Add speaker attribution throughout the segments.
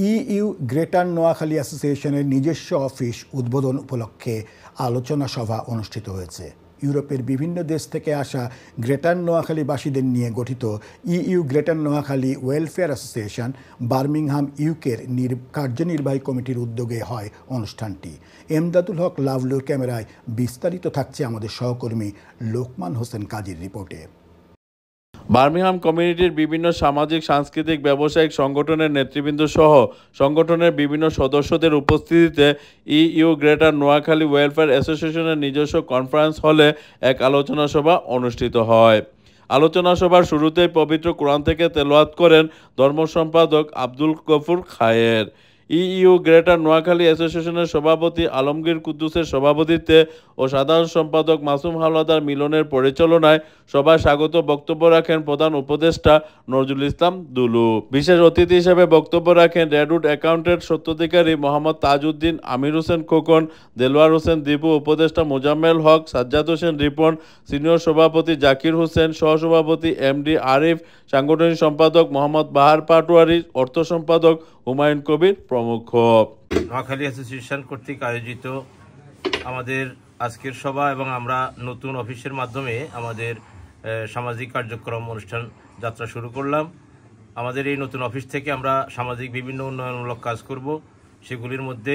Speaker 1: EU greater Noakhali অ্যাসোসিয়েশনের নিজস্ব office উদ্বোধন উপলক্ষে আলোচনা সভা অনুষ্ঠিত হয়েছে। ইউরোপের বিভিন্ন দেশ থেকে আসা গ্রেটার নোয়াখালীবাসীদের নিয়ে গঠিত EU greater Noakhali welfare association Birmingham ইউকের কার্যনির্বাহী কমিটির উদ্যোগে হয় অনুষ্ঠানটি। এমদাদুল হক লাভলুর ক্যামেরায় বিস্তারিত থাকছে আমাদের সহকর্মী লোকমান হোসেন কাজীর রিপোর্টে।
Speaker 2: বার্মিংহাম কমিউনিটির বিভিন্ন সামাজিক, সাংস্কৃতিক, ব্যবসায়িক সংগঠনের নেতৃবৃন্দ সহ সংগঠনের বিভিন্ন সদস্যদের উপস্থিতিতে ইইউ গ্রেটার নোয়াখালী ওয়েলফেয়ার অ্যাসোসিয়েশনের নিজস্ব কনফারেন্স হলে এক আলোচনা সভা অনুষ্ঠিত হয়। আলোচনা সভার শুরুতেই পবিত্র কোরআন থেকে তেলাওয়াত করেন ধর্ম সম্পাদক আব্দুল গফুর খায়ের। ইইউ গ্রেটার নোয়াখালী অ্যাসোসিয়েশনের সভাপতি আলমগীর কুদ্দুসের সভাপতিত্বে ও সাধারণ সম্পাদক মাসুম হাওলাদার মিলনের পরিচালনায় সভায় স্বাগত বক্তব্য রাখেন প্রধান উপদেষ্টা নজরুল ইসলাম দুলু। বিশেষ অতিথি হিসেবে বক্তব্য রাখেন রেডউড অ্যাকাউন্টেন্ট স্বত্বাধিকারী মোহাম্মদ তাজউদ্দিন, আমির হোসেন খোকন, দেলোয়ার হোসেন দীপু, উপদেষ্টা মোজাম্মেল হক, সাজ্জাদ হোসেন রিপন, সিনিয়র সভাপতি জাকির হোসেন, সহসভাপতি এমডি আরিফ, সাংগঠনিক সম্পাদক মোহাম্মদ বাহার পাটোয়ারি, অর্থ সম্পাদক হুমায়ুন কবির প্রমুখ।
Speaker 3: নোয়াখালী অ্যাসোসিয়েশন কর্তৃক আয়োজিত আমাদের আজকের সভা এবং আমরা নতুন অফিসের মাধ্যমে আমাদের সামাজিক কার্যক্রম অনুষ্ঠান যাত্রা শুরু করলাম। আমাদের এই নতুন অফিস থেকে আমরা সামাজিক বিভিন্ন উন্নয়নমূলক কাজ করব। সেগুলির মধ্যে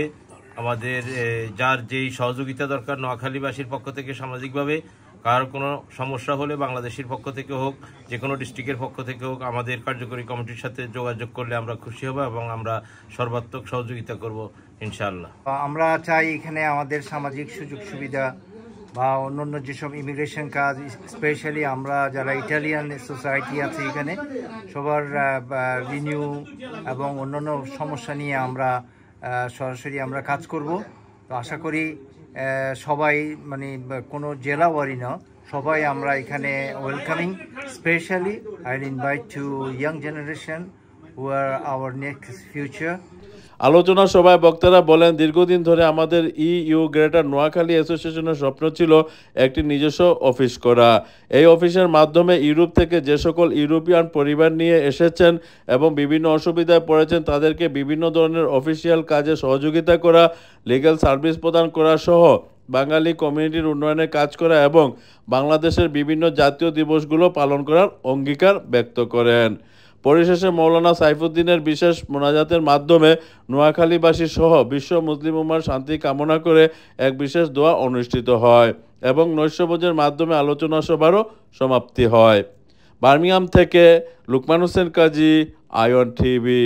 Speaker 3: আমাদের যার যেই সহযোগিতা দরকার নোয়াখালীবাসীর পক্ষ থেকে সামাজিকভাবে, কার কোনো সমস্যা হলে বাংলাদেশের পক্ষ থেকে হোক, যে কোনো ডিস্ট্রিক্টের পক্ষ থেকে হোক, আমাদের কার্যকরী কমিটির সাথে যোগাযোগ করলে আমরা খুশি হব এবং আমরা সর্বাত্মক সহযোগিতা করব ইনশাআল্লাহ।
Speaker 4: আমরা চাই এখানে আমাদের সামাজিক সুযোগ সুবিধা বা অন্যান্য যেসব ইমিগ্রেশন কাজ, স্পেশালি আমরা যারা ইটালিয়ান সোসাইটি আছে এখানে সবার রিনিউ এবং অন্যান্য সমস্যা নিয়ে আমরা সরাসরি আমরা কাজ করব। তো আশা করি সবাই মানে কোনো জেলা ওয়ারি না, সবাই আমরা এখানে welcoming. Specially I invite to young generation who are our next future.
Speaker 2: আলোচনা সভায় বক্তারা বলেন, দীর্ঘদিন ধরে আমাদের ইইউ গ্রেটার নোয়াখালী অ্যাসোসিয়েশনের স্বপ্ন ছিল একটি নিজস্ব অফিস করা। এই অফিসের মাধ্যমে ইউরোপ থেকে যে সকল ইউরোপিয়ান পরিবার নিয়ে এসেছেন এবং বিভিন্ন অসুবিধায় পড়েছেন তাদেরকে বিভিন্ন ধরনের অফিসিয়াল কাজে সহযোগিতা করা, লিগ্যাল সার্ভিস প্রদান করা সহ বাঙালি কমিউনিটির উন্নয়নে কাজ করা এবং বাংলাদেশের বিভিন্ন জাতীয় দিবসগুলো পালন করার অঙ্গীকার ব্যক্ত করেন। পরিশেষে মৌলানা সাইফুদ্দিনের বিশেষ মোনাজাতের মাধ্যমে নোয়াখালীবাসী সহ বিশ্ব মুসলিম উম্মার শান্তি কামনা করে এক বিশেষ দোয়া অনুষ্ঠিত হয় এবং নৈশভোজের মাধ্যমে আলোচনা সভারও সমাপ্তি হয়। বার্মিংহাম থেকে লোকমান হোসেন কাজী, আয়ন টিভি।